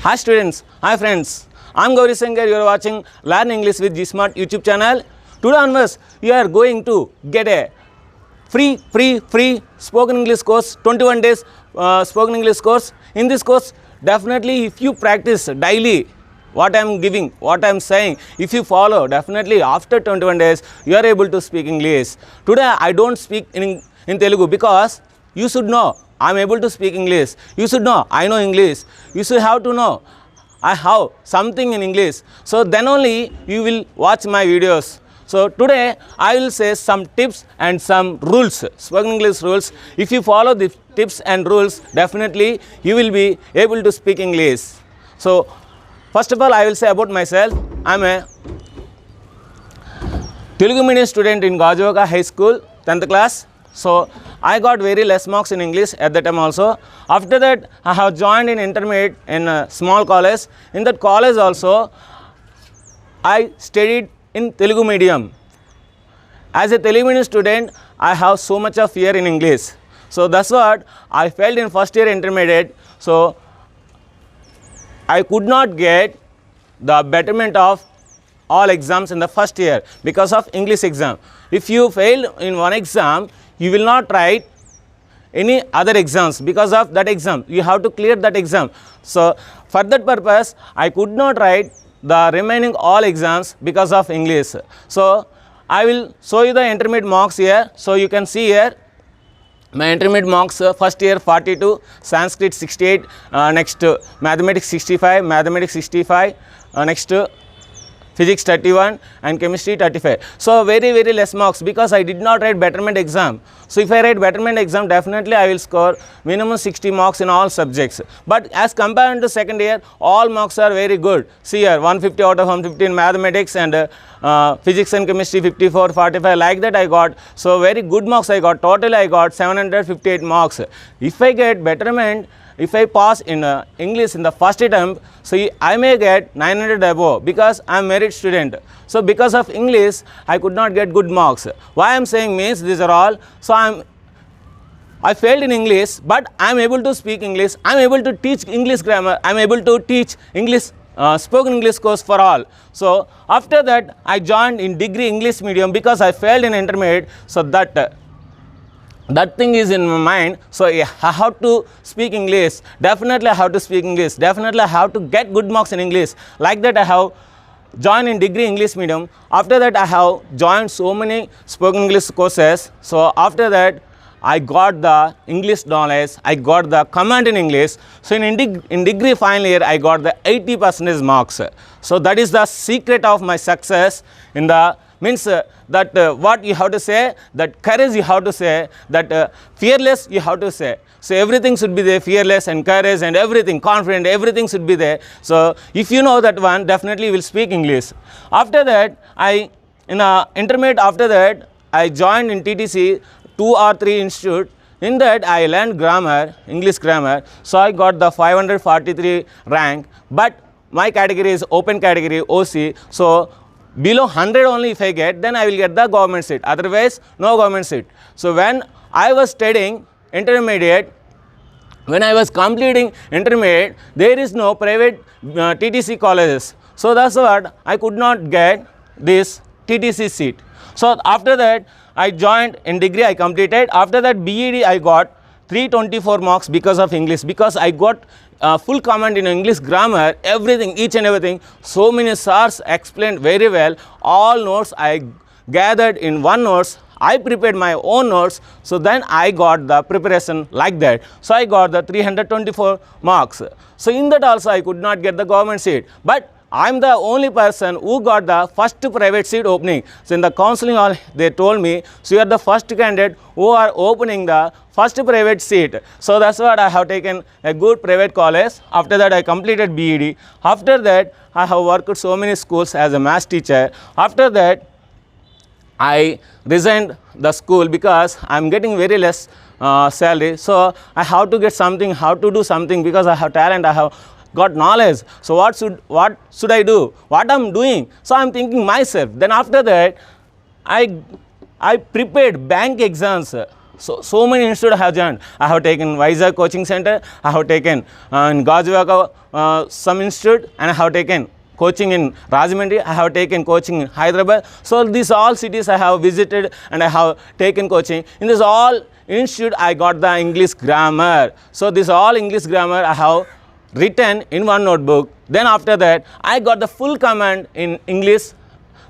Hi students, hi friends. I'm Gauri Sankar. You are watching Learn English with G-Smart YouTube channel. Today onwards, you are going to get a free spoken English course, 21 days spoken English course. In this course, definitely if you practice daily what I am giving, what I am saying, if you follow, definitely after 21 days, you are able to speak English. Today, I don't speak in Telugu because you should know I am able to speak English. You should know I know English. You should have to know I have something in English. So then only you will watch my videos. So today I will say some tips and some rules, spoken English rules. If you follow the tips and rules, definitely you will be able to speak English. So first of all, I will say about myself. I am a Telugu medium student in Gajuvaka High School, 10th class. So I got very less marks in English at that time also. After that, I have joined in intermediate in a small college. In that college also, I studied in Telugu medium. As a Telugu medium student, I have so much of fear in English. So that's what I failed in first year intermediate. So I could not get the betterment of all exams in the first year because of English exam. If you fail in one exam, you will not write any other exams because of that exam. You have to clear that exam. So for that purpose, I could not write the remaining all exams because of English. So I will show you the intermediate marks here. So you can see here my intermediate marks, first year 42, Sanskrit 68, next mathematics 65, next physics 31 and chemistry 35. So very less marks because I did not write betterment exam. So if I write betterment exam, definitely I will score minimum 60 marks in all subjects. But as compared to second year, all marks are very good. See here, 150 out of 150 in mathematics and physics and chemistry 54, 45, like that I got. So very good marks I got. Total I got 758 marks. If I get betterment, if I pass in English in the first attempt, so I may get 900 above because I am merit student. So because of English, I could not get good marks. Why I am saying means these are all. So I failed in English, but I am able to speak English. I am able to teach English grammar. I am able to teach English spoken English course for all. So after that, I joined in degree English medium because I failed in intermediate. So that thing is in my mind. So I have to speak English. Definitely I have to speak English. Definitely I have to get good marks in English. Like that I have joined in degree English medium. After that I have joined so many spoken English courses. So after that I got the English knowledge. I got the command in English. So in degree final year I got the 80% marks. So that is the secret of my success in the means that what you have to say, that courage you have to say, that fearless you have to say. So everything should be there, fearless and courage and everything, confident, everything should be there. So if you know that one, definitely you will speak English. After that, in intermediate after that, I joined in TTC 2 or 3 institute. In that I learned grammar, English grammar. So I got the 543 rank, but my category is open category, OC. So below 100 only if I get, then I will get the government seat. Otherwise, no government seat. So when I was studying intermediate, when I was completing intermediate, there is no private TTC colleges. So that's what I could not get this TTC seat. So after that, I joined in degree, I completed. After that, BEd I got 324 marks because of English, because I got full command in English grammar, everything, each and everything. So many stars explained very well. All notes I gathered in one notes. I prepared my own notes. So then I got the preparation like that. So I got the 324 marks. So in that also I could not get the government seat. But I am the only person who got the first private seat opening. So in the counseling hall, they told me, so you are the first candidate who are opening the first private seat. So that's what I have taken a good private college. After that I completed BEd. After that I have worked so many schools as a math teacher. After that I resigned the school because I am getting very less salary. So I have to get something, how to do something because I have talent, I have got knowledge. So what should I do? What I'm doing? So I'm thinking myself. Then after that, I prepared bank exams So many institutes I have joined. I have taken Vizag Coaching Center, I have taken in Gajuvaka some institute, and I have taken coaching in Rajahmundry, I have taken coaching in Hyderabad. So these all cities I have visited and I have taken coaching. In this all institute I got the English grammar. So this all English grammar I have written in one notebook. Then after that I got the full command in English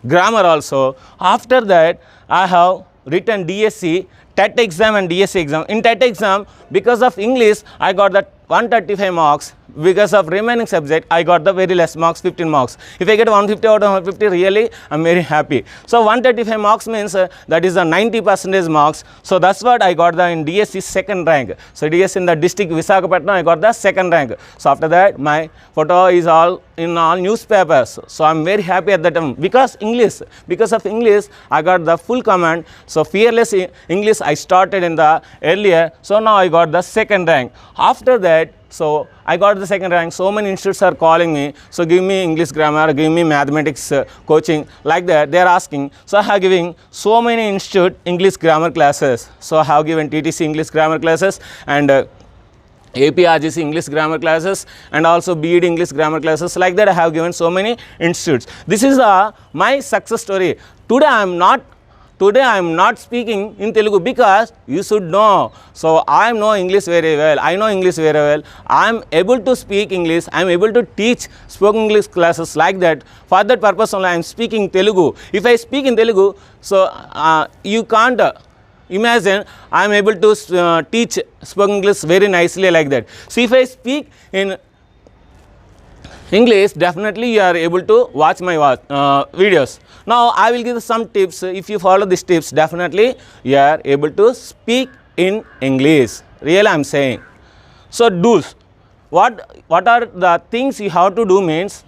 grammar also. After that I have written DSC, TET exam and DSC exam. In TET exam, because of English I got that 135 marks. Because of remaining subject I got the very less marks, 15 marks. If I get 150 out of 150, really I'm very happy. So 135 marks means that is the 90% marks. So that's what I got the in DSC second rank. So DSC in the district Visakhapatnam I got the second rank. So after that my photo is all in all newspapers. So I'm very happy at that time because English. Because of English I got the full command. So fearless English I started in the earlier. So now I got the second rank. After that, so I got the second rank. So many institutes are calling me. So give me English grammar, give me mathematics coaching, like that they are asking. So I have given so many institute English grammar classes. So I have given TTC English grammar classes and APRGC English grammar classes and also BEd English grammar classes. Like that I have given so many institutes. This is my success story. Today I am not speaking in Telugu because you should know. So I know English very well. I know English very well. I am able to speak English. I am able to teach spoken English classes like that. For that purpose only I am speaking Telugu. If I speak in Telugu, so you can't imagine I am able to teach spoken English very nicely like that. So if I speak in English, definitely you are able to watch my videos. Now I will give some tips. If you follow these tips, definitely you are able to speak in English. Really I am saying. So do's. What are the things you have to do means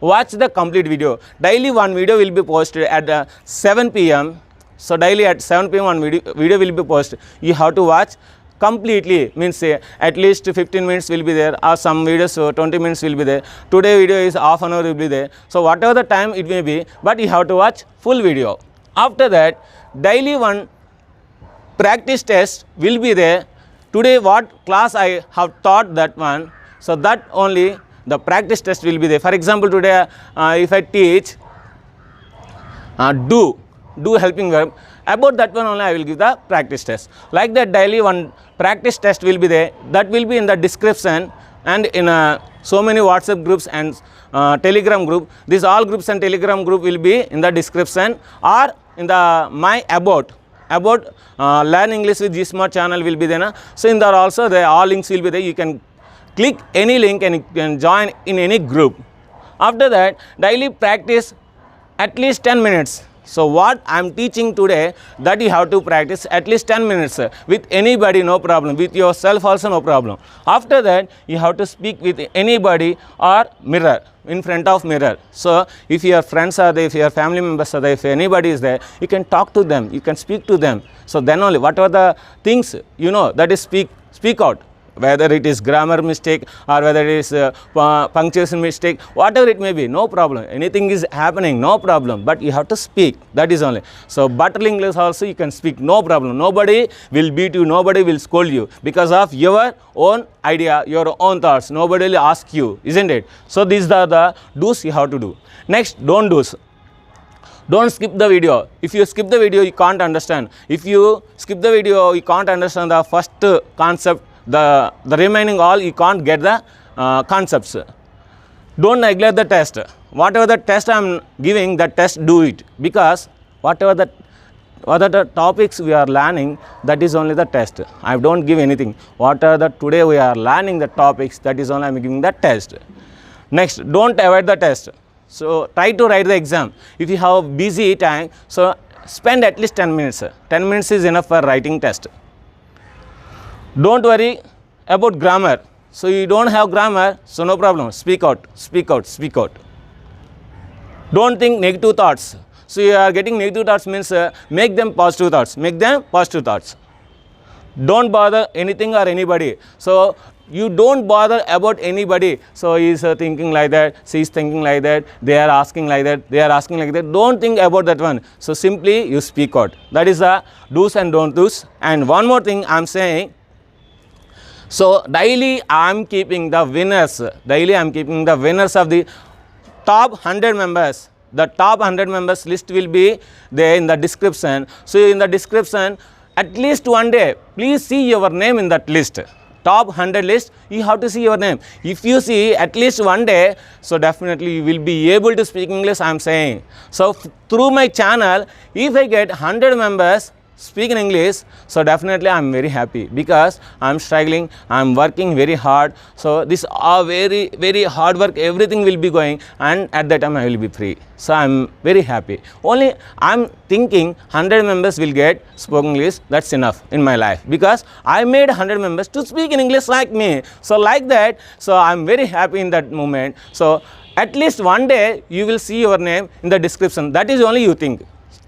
watch the complete video. Daily one video will be posted at 7 p.m. So daily at 7 p.m. one video will be posted. You have to watch completely, means at least 15 minutes will be there, or some videos 20 minutes will be there. Today video is half an hour will be there. So whatever the time it may be, but you have to watch full video. After that, daily one practice test will be there. Today what class I have taught that one, so that only the practice test will be there. For example, today if I teach do helping verb, about that one only I will give the practice test. Like that daily one practice test will be there. That will be in the description and in so many WhatsApp groups and Telegram group. These all groups and Telegram group will be in the description or in the my about Learn English with GSmart channel will be there. Na? So in there also the all links will be there. You can click any link and you can join in any group. After that, daily practice at least 10 minutes. So what I am teaching today, that you have to practice at least 10 minutes with anybody, no problem, with yourself also no problem. After that you have to speak with anybody or mirror, in front of mirror. So if your friends are there, if your family members are there, if anybody is there, you can talk to them, you can speak to them. So then only whatever the things you know, that is speak out. Whether it is grammar mistake or whether it is punctuation mistake, whatever it may be, no problem. Anything is happening, no problem. But you have to speak, that is only. So buttery English also you can speak, no problem. Nobody will beat you, nobody will scold you because of your own idea, your own thoughts. Nobody will ask you, isn't it? So these are the do's you have to do. Next, don't do's. Don't skip the video. If you skip the video, you can't understand. If you skip the video, you can't understand the first concept. The remaining all you can't get the concepts. Don't neglect the test. Whatever the test I am giving, the test do it, because whatever the topics we are learning, that is only the test. I don't give anything. Whatever the today we are learning the topics, that is only I am giving the test. Next, don't avoid the test. So try to write the exam. If you have busy time, so spend at least 10 minutes. 10 minutes is enough for writing test. Don't worry about grammar. So you don't have grammar, so no problem. Speak out, speak out, speak out. Don't think negative thoughts. So you are getting negative thoughts means make them positive thoughts. Make them positive thoughts. Don't bother anything or anybody. So you don't bother about anybody. So he is thinking like that, she is thinking like that, they are asking like that, they are asking like that. Don't think about that one. So simply you speak out. That is the do's and don't do's. And one more thing I am saying. So daily I am keeping the winners. Daily I am keeping the winners of the top 100 members. The top 100 members list will be there in the description. So in the description, at least one day, please see your name in that list. Top 100 list, you have to see your name. If you see at least one day, so definitely you will be able to speak English, I am saying. So through my channel, if I get 100 members speak in English, so definitely I am very happy, because I am struggling, I am working very hard. So this are very hard work, everything will be going, and at that time I will be free. So I am very happy. Only I am thinking 100 members will get spoken English, that's enough in my life, because I made 100 members to speak in English like me. So like that, so I am very happy in that moment. So at least one day you will see your name in the description. That is only you think.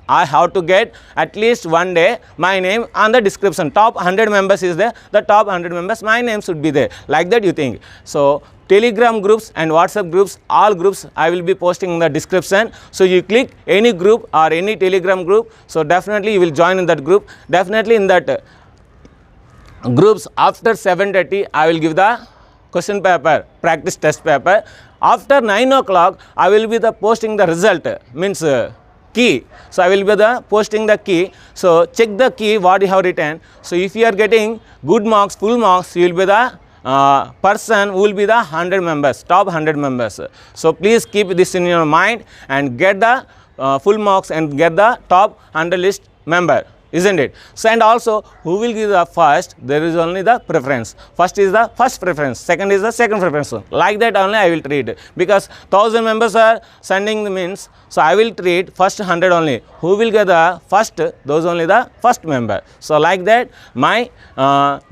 I have to get at least one day my name on the description. Top 100 members is there, the top 100 members, my name should be there. Like that you think. So Telegram groups and WhatsApp groups, all groups I will be posting in the description. So you click any group or any Telegram group, so definitely you will join in that group. Definitely in that groups after 7:30 I will give the question paper, practice test paper. After 9 o'clock I will be the posting the result, means key. So I will be the posting the key. So check the key what you have written. So if you are getting good marks, full marks, you will be the person who will be the 100 members, top 100 members. So please keep this in your mind and get the full marks and get the top 100 list member, isn't it? So and also who will give the first, there is only the preference. First is the first preference, second is the second preference. Like that only I will treat, because 1000 members are sending the means, so I will treat first 100 only. Who will get the first, those only the first member. So like that my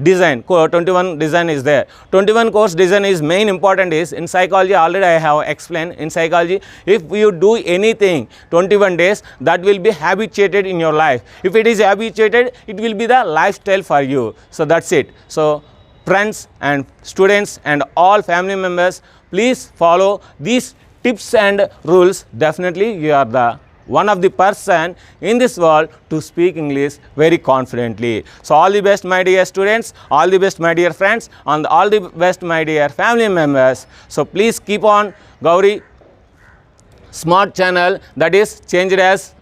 design, 21 design is there. 21 course design is main important is in psychology, already I have explained. In psychology, if you do anything 21 days, that will be habituated in your life. If it is habituated, it will be the lifestyle for you. So that's it. So friends and students and all family members, please follow these tips and rules. Definitely you are the one of the person in this world to speak English very confidently. So all the best my dear students, all the best my dear friends, and all the best my dear family members. So please keep on Gauri Smart channel, that is changed as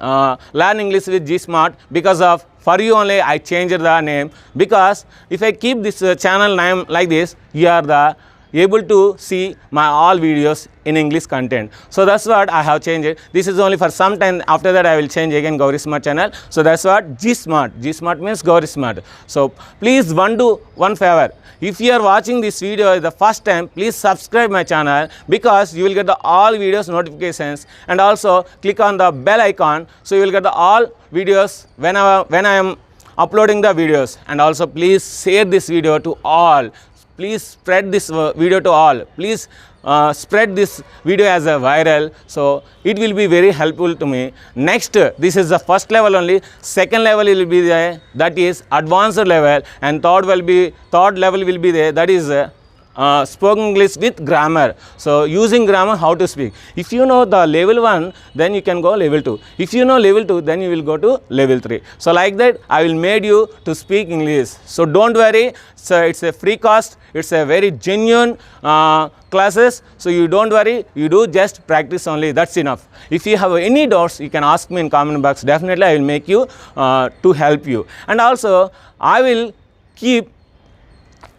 Learn English with G Smart, because of for you only I changed the name, because if I keep this channel name like this, you are the able to see my all videos in English content. So that's what I have changed it. This is only for some time, after that I will change again Gauri Smart channel. So that's what G Smart. G Smart means Gauri Smart. So please do one favor. If you are watching this video the first time, please subscribe my channel, because you will get the all videos notifications, and also click on the bell icon, so you will get the all videos when I am uploading the videos. And also please share this video to all. Please spread this video to all. Please spread this video as a viral, so it will be very helpful to me. Next, this is the first level only. Second level will be there, that is advanced level, and third level will be there, that is spoken English with grammar. So using grammar, how to speak. If you know the level 1, then you can go level 2. If you know level 2, then you will go to level 3. So like that I will made you to speak English. So don't worry, so it's a free cost, it's a very genuine classes. So you don't worry, you do just practice only, that's enough. If you have any doubts, you can ask me in comment box. Definitely I will make you to help you. And also I will keep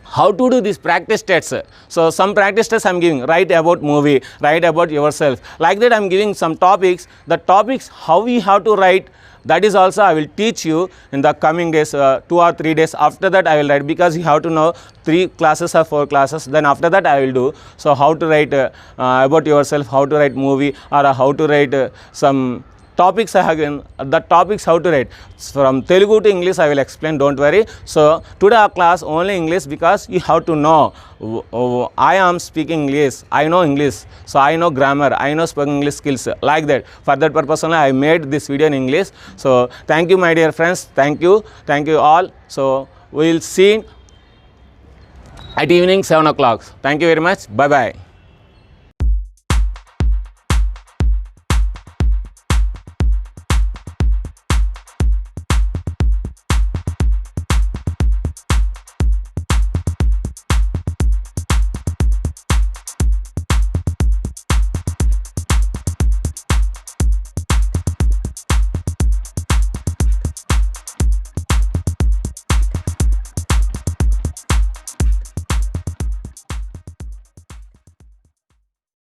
how to do this practice tests. So some practice tests I am giving, write about movie, write about yourself. Like that I am giving some topics. The topics how you have to write, that is also I will teach you in the coming days, 2 or 3 days after that I will write, because you have to know 3 classes or 4 classes, then after that I will do. So how to write about yourself, how to write movie, or how to write some topics I have given, the topics how to write. From Telugu to English I will explain, don't worry. So today our class only English, because you have to know I am speaking English, I know English, so I know grammar, I know spoken English skills, like that. For that purpose only I made this video in English. So thank you my dear friends, thank you all. So we will see at evening 7 o'clock. Thank you very much. Bye bye.